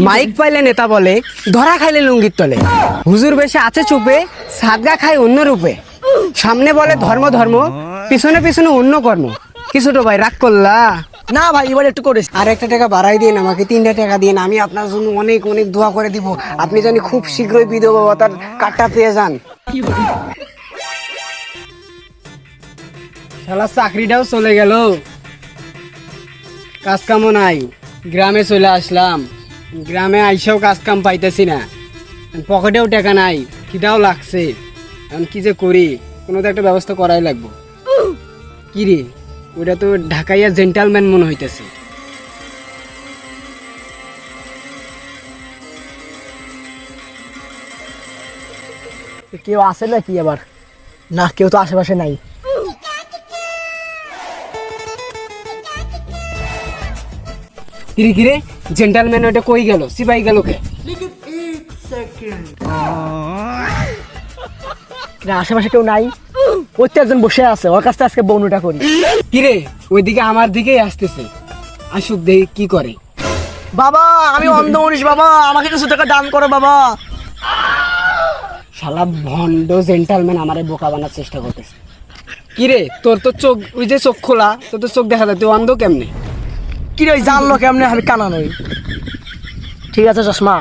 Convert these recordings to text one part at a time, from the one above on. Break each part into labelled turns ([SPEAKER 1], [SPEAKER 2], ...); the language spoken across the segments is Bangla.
[SPEAKER 1] মাইক পাইলে নেতা বলে, ধরা খাইলে লুঙ্গির তলে। হুজুর বেশে আছে চুপে, সাদগা খায় অন্য রূপে। সামনে বলে ধর্ম ধর্ম, পিছনে পিছনে অন্য কর্ম। কি ছোট ভাই রাগ করলা?
[SPEAKER 2] না ভাই এবার একটু করিস।
[SPEAKER 1] আর একটা টাকা বাড়াই দিন, আমাকে 3টা টাকা দিন, আমি আপনার জন্য অনেক অনেক দোয়া করে দিব। আপনি জানি খুব শীঘ্রই বিধবা ভাতার কার্ডটা পেয়ে যান। শালা চাকরিটাও চলে গেল, কাজ কামও নাই। গ্রামে চলে আসলাম, গ্রামে আইসাও কাজ কাম পাইতেছি না, পকেটেও টাকা নাই, খিদাও লাগছে। এখন কি যে করি, কোনো তো একটা ব্যবস্থা করাই লাগবো। কি রে, ওটা তো ঢাকাইয়া জেন্টালম্যান মনে হইতেছে।
[SPEAKER 2] কেউ আসে নাকি আবার? না, কেউ তো আশেপাশে নাই।
[SPEAKER 1] কিরে কিরে, জেন্টালম্যান ওটা কই গেল? সিপাই গেল কে?
[SPEAKER 2] আশেপাশে কেউ নাই, ওই তো একজন বসে আছে, ওর কাছ থেকে আজকে বনুটা করি।
[SPEAKER 1] কিরে, ওইদিকে আমার দিকেই আসতেছে, আসুক দেখি কি করে।
[SPEAKER 2] বাবা আমি অন্ধ মনীষ বাবা, আমাকে কিছু টাকা দান করো বাবা।
[SPEAKER 1] শালা ভন্ড জেন্টালম্যান আমারে বোকা বানার চেষ্টা করতেছে। কিরে, তোর তো চোখ, ওই যে চোখ খোলা, তোর তো চোখ দেখা যায়, তুই অন্ধ কেমনে?
[SPEAKER 2] কি রে জানলো কেমনে আমি কানা নই? ঠিক আছে চশমা।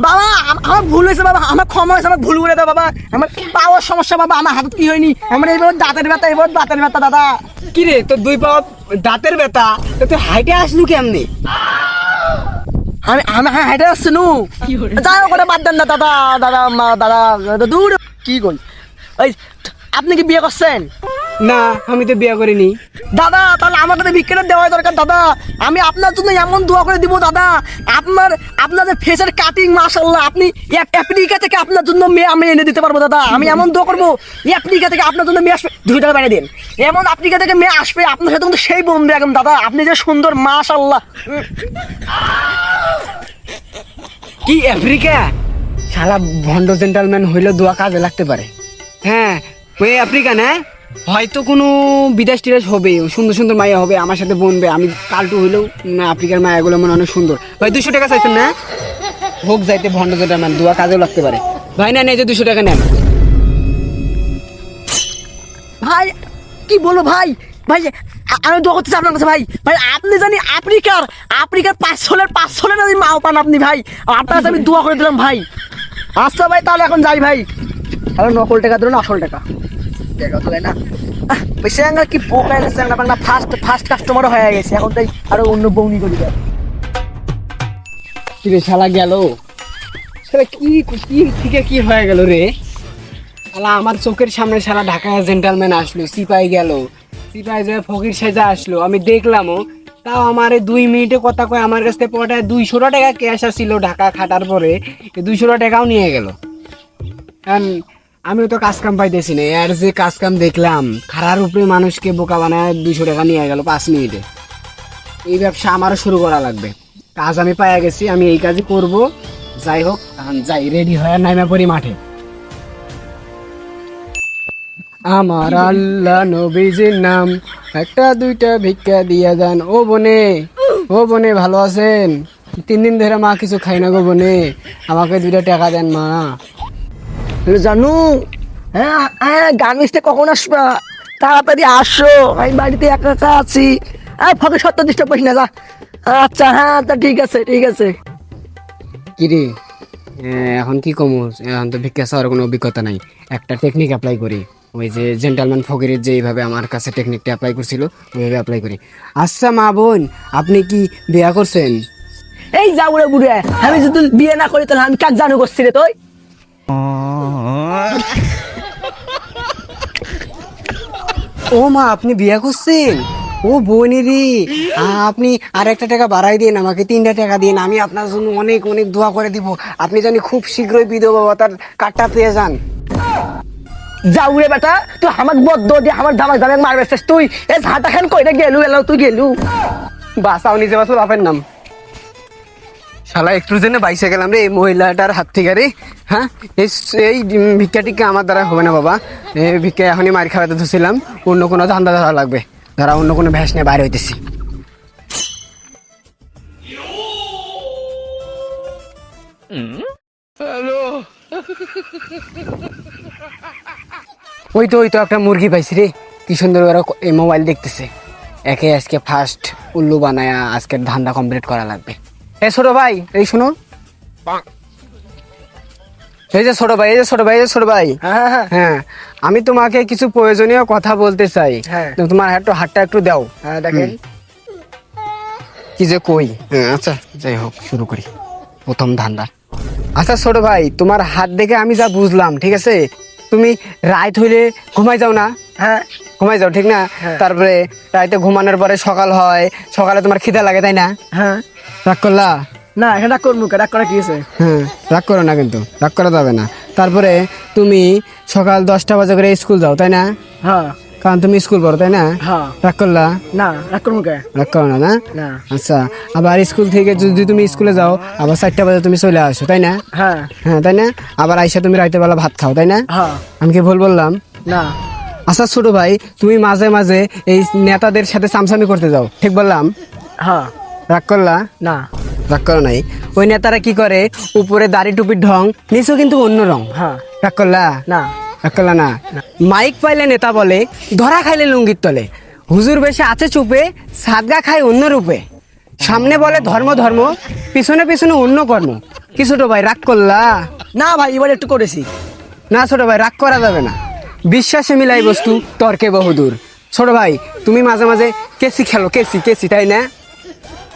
[SPEAKER 2] বাবা আমার ভুল হয়েছে বাবা, আমার ক্ষমা হয়েছে, আমার ভুল করে দাও বাবা। আমার পাওয়ার সমস্যা বাবা, আমার হাতে কি হয়নি, আমার এইবার দাঁতের ব্যথা, এবার দাঁতের ব্যথা দাদা।
[SPEAKER 1] কিরে, তোর দুই পা দাঁতের ব্যথা, তো তুই হাইটে আসলু কেমনে?
[SPEAKER 2] আমি আমি হাইটে আসছি নু, যাই হোক ওটা বাদ দেন না দাদা। দাদা দাদা দূর কি কই। ওই আপনি কি বিয়ে করছেন?
[SPEAKER 1] না, আমি তো বিয়ে করিনি।
[SPEAKER 2] দাদা তাহলে আমার কাছে ভিক্ষাটা দেওয়া দরকার দাদা। আমি আপনার জন্য এমন দোয়া করে দিব দাদা, আপনার যে ফেসের কাটিং মাশাআল্লাহ, আপনি আফ্রিকা থেকে আপনার জন্য মেয়ে আমি এনে দিতে পারবো দাদা। আমি এমন দোয়া করবো, আফ্রিকা থেকে আপনার জন্য মেয়ে আসবে, 2 টাকা বাইরে দিন। এমন আফ্রিকা থেকে মেয়ে আসবে আপনার সাথে কিন্তু সেই বন্ধু একদম দাদা। আপনি যে সুন্দর মাশাআল্লাহ।
[SPEAKER 1] কি আফ্রিকা? শালা ভন্ড জেন্টালম্যান হইলে দোয়া কাজে লাগতে পারে। হ্যাঁ, ওই আফ্রিকা না, হয়তো কোনো বিদেশ টিদেশ হবে, সুন্দর সুন্দর মায়া হবে, আমার সাথে বনবে। আমি কালটু হইলেও না, আফ্রিকার মায়াগুলো মনে অনেক সুন্দর। ভাই 200 টাকা চাইছেন না? হোক যাইতে ভন্ড জেন্টালম্যান, দোয়া কাজেও লাগতে পারে। ভাই না নেই যে 200 টাকা নেন।
[SPEAKER 2] ভাই কি বলো ভাই, ভাই আমি দোয়া করতেছি আপনার কাছে ভাই। ভাই আপনি জানি আফ্রিকার 500 আমি মাও পান আপনি ভাই, আপনার কাছে আমি দোয়া করে দিলাম ভাই। আচ্ছা ভাই তাহলে এখন যাই ভাই। তাহলে নকল টাকা দিল না আসল টাকা, টাকা তো না বেশি কি বোকা গেছে না, ফার্স্ট কাস্টমার হয়ে গেছে। এখন তাই আরো অন্য বউনি করি দেয়।
[SPEAKER 1] কি রে শালা গেল, শালা কি কি থেকে কি হয়ে গেল রে? শালা আমার চোখের সামনে সারা ঢাকায় জেন্টালম্যান আসলো, সিপাই গেল, সিপাই যে ফকির সেজা আসলো, আমি দেখলামও। তাও আমার 2 মিনিটে কথা কয় আমার কাছ থেকে পটায় 200 টাকা ক্যাশ আসছিল ঢাকা খাটার পরে, 200 টাকাও নিয়ে গেল। কারণ আমিও তো কাজ কাম পাইতেছি না, আর যে কাজ কাম দেখলাম, খারার উপরে মানুষকে বোকা বানায় 200 টাকা নিয়ে গেল 5 মিনিটে। এই ব্যবসা আমারও শুরু করা লাগবে। কাজ আমি পাইয়া গেছি, আমি এই কাজই করব। যাই হোক, এখন যাই, রেডি হয়ে নাইমা পড়ি মাঠে। আমার আল্লাহ নবীজির নাম, 1-2টা ভিক্ষা দিয়া যান। ও বনে ভালো আছেন? 3 দিন ধরে মা কিছু খাই না গো বনে, আমাকে 2টা টাকা দেন মা।
[SPEAKER 2] জানু হ্যাঁ হ্যাঁ, গান মিশতে কখন আসবা? তাড়াতাড়ি আসো, আমি বাড়িতে একা একা আছি। ফটো 70 ডিস্টার্ব করিস না যা। আচ্ছা হ্যাঁ তা ঠিক আছে ঠিক আছে।
[SPEAKER 1] কিরে, এখন কি কমু? এখন তো ভিক্ষা চাওয়ার কোনো অভিজ্ঞতা নাই, একটা টেকনিক অ্যাপ্লাই করি। ওই যে জেন্টালম্যান ফকিরের যেইভাবে আমার কাছে টেকনিকটা অ্যাপ্লাই করছিল, ওইভাবে অ্যাপ্লাই করি। আচ্ছা মা বোন, আপনি কি বিয়া করছেন?
[SPEAKER 2] এই যা বুড়ে বুড়ে, আমি যদি বিয়ে না করি তাহলে আমি কাজ জানু করছি রে তুই।
[SPEAKER 1] ও মা, আপনি বিয়া করছেন? ও বোনেরই, আপনি আর একটা টাকা বাড়াই দিন, আমাকে 3টা টাকা দিন, আমি আপনার জন্য অনেক অনেক দোয়া করে দিব। আপনি জানি খুব শীঘ্রই বিধবা ভাতার কার্ডটা পেয়ে যান।
[SPEAKER 2] যা উড়ে বেটা, তুই আমার বদ্ধ দিয়ে আমার ধামাক ধামাক মারবে শেষ। তুই এ ঝাঁটা খান কইরা গেলু এলাও, তুই গেলু।
[SPEAKER 1] বাসাও নিজে বাসো বাপের নাম। শালা একটু জন্য বাইসে গেলাম রে এই মহিলাটার হাত থেকে রে। হ্যাঁ, এই ভিক্ষা টিক্ষা আমার দ্বারা হবে না বাবা। এই ভিক্ষা এখনই মার খাওয়াতে ধরছিলাম, অন্য কোনো ধান্দা ধরা লাগবে। ধরা অন্য কোনো ভ্যাস নিয়ে বাইরে হইতেছি। ওই তো একটা মুরগি পাইছি রে, কি সুন্দর ওরা এই মোবাইল দেখতেছে। একে আজকে ফার্স্ট উল্লু বানায়া আজকের ধান্দা কমপ্লিট করা লাগবে। এ ছোট ভাই, এই শুনো। এই যে ছোট ভাই, এই যে ছোট ভাই, এই যে ছোট ভাই। হ্যাঁ, আমি তোমাকে কিছু প্রয়োজনীয় কথা বলতে চাই।
[SPEAKER 2] হ্যাঁ।
[SPEAKER 1] তোমার হাতটা একটু দাও।
[SPEAKER 2] হ্যাঁ দেখেন।
[SPEAKER 1] কি যে কই। হ্যাঁ, আচ্ছা যাই হোক, শুরু করি প্রথম ধান্দা। আচ্ছা ছোট ভাই, তোমার হাত দেখে আমি যা বুঝলাম, ঠিক আছে, তুমি রাত হইলে ঘুমাই যাও না?
[SPEAKER 2] হ্যাঁ
[SPEAKER 1] ঘুমাই যাও, ঠিক না?
[SPEAKER 2] হ্যাঁ।
[SPEAKER 1] তারপরে রাতে ঘুমানোর পরে সকাল হয়, সকালে তোমার খিদা লাগে, তাই না?
[SPEAKER 2] হ্যাঁ।
[SPEAKER 1] রাগ করলা?
[SPEAKER 2] না এখন রাগ করবো, রাগ করা কি আছে?
[SPEAKER 1] হ্যাঁ, রাগ করো না, কিন্তু রাগ করা যাবে না। তারপরে তুমি সকাল 10টা বাজে করে স্কুল যাও, তাই না?
[SPEAKER 2] হ্যাঁ।
[SPEAKER 1] কারণ তুমি স্কুল পড়ো, তাই না?
[SPEAKER 2] হ্যাঁ।
[SPEAKER 1] রাগ করলা?
[SPEAKER 2] না রাগ করবো কে?
[SPEAKER 1] রাগ করো না, না?
[SPEAKER 2] না।
[SPEAKER 1] আচ্ছা, আবার স্কুল থেকে যদি তুমি স্কুলে যাও, আবার 4টা বাজে তুমি চলে আসো, তাই না?
[SPEAKER 2] হ্যাঁ।
[SPEAKER 1] হ্যাঁ, তাই না? আবার আইসা তুমি রাতের বেলা ভাত খাও, তাই না?
[SPEAKER 2] হ্যাঁ।
[SPEAKER 1] আমি কি ভুল বললাম?
[SPEAKER 2] না।
[SPEAKER 1] আচ্ছা ছোট ভাই, তুমি মাঝে মাঝে এই নেতাদের সাথে চামচামি করতে যাও, ঠিক বললাম?
[SPEAKER 2] হ্যাঁ।
[SPEAKER 1] রাগ করলা?
[SPEAKER 2] না।
[SPEAKER 1] রাগ করো নাই। ওই নেতারা কি করে, উপরে দাড়ি টুপির ঢং, নিচেও কিন্তু অন্য রং।
[SPEAKER 2] হ্যাঁ।
[SPEAKER 1] রাগ করলা?
[SPEAKER 2] না।
[SPEAKER 1] রাগ করলা না? মাইক পাইলে নেতা বলে, ধরা খাইলে লুঙ্গির তলে, হুজুর বেশে আছে চুপে, সাদগা খায় অন্য রূপে, সামনে বলে ধর্ম ধর্ম, পিছনে পিছনে অন্য কর্ম। কি ছোট ভাই, রাগ করলা?
[SPEAKER 2] না ভাই, এবার একটু করেছি।
[SPEAKER 1] না ছোট ভাই, রাগ করা যাবে না। বিশ্বাসে মিলাই বস্তু, তর্কে বহুদূর। ছোট ভাই, তুমি মাঝে মাঝে কেসি খেলো, কেসি, তাই না?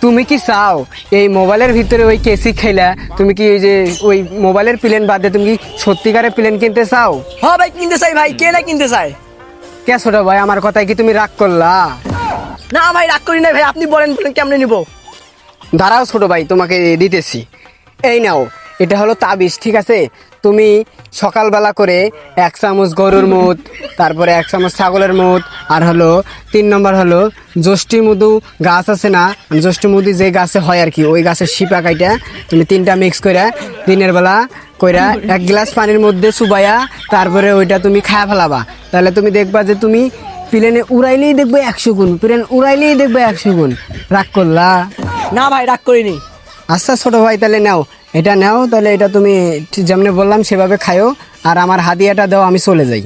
[SPEAKER 1] তুমি কি চাও এই মোবাইলের ভিতরে ওই কেসি খেলা, তুমি কি ওই যে ওই মোবাইলের প্লেন বাদে তুমি কি সত্যিকারের প্লেন কিনতে চাও?
[SPEAKER 2] হ্যাঁ ভাই কিনতে চাই ভাই, কে না কিনতে চায়?
[SPEAKER 1] কে ছোট ভাই, আমার কথায় কি তুমি রাগ করলা?
[SPEAKER 2] না ভাই রাগ করি না ভাই, আপনি বলেন কেমনে নিবো?
[SPEAKER 1] দাঁড়াও ছোট ভাই, তোমাকে দিতেছি। এই নাও, এটা হলো তাবিজ, ঠিক আছে? তুমি সকালবেলা করে 1 চামচ গরুর মুদ, তারপরে 1 চামচ ছাগলের মুদ, আর হলো 3 নম্বর হলো জ্যৈষ্ঠী মধু গাছ আছে না, জ্যৈষ্ঠী মধু যে গাছে হয় আর কি, ওই গাছের শিপা কাইটা তুমি 3টা মিক্স করে দিনের বেলা কইরা 1 গ্লাস পানির মধ্যে চুবাইয়া তারপরে ওইটা তুমি খায়া ফেলাবা। তাহলে তুমি দেখবা যে তুমি প্লেনে উড়াইলেই দেখবে 100 গুণ, প্লেন উড়াইলেই দেখবে 100 গুণ। রাগ করলা?
[SPEAKER 2] না ভাই রাগ করিনি।
[SPEAKER 1] আচ্ছা ছোট ভাই, তাহলে নাও, এটা নাও। তাহলে এটা তুমি যেমনি বললাম সেভাবে খায়ো, আর আমার হাদিয়াটা দাও, আমি চলে যাই।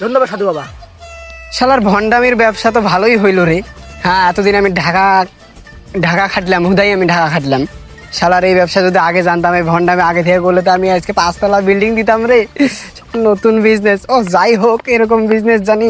[SPEAKER 2] ধন্যবাদ সাধু বাবা।
[SPEAKER 1] শালার ভণ্ডামির ব্যবসা তো ভালোই হইল রে। হ্যাঁ, এতদিন আমি ঢাকা খাটলাম, হুদাই আমি ঢাকা খাটলাম। শালার এই ব্যবসা যদি আগে জানতাম, এই ভণ্ডামি আগে থেকে করলে তো আমি আজকে 5 তলা বিল্ডিং দিতাম রে। নতুন বিজনেস, ও যাই হোক, এরকম বিজনেস জানি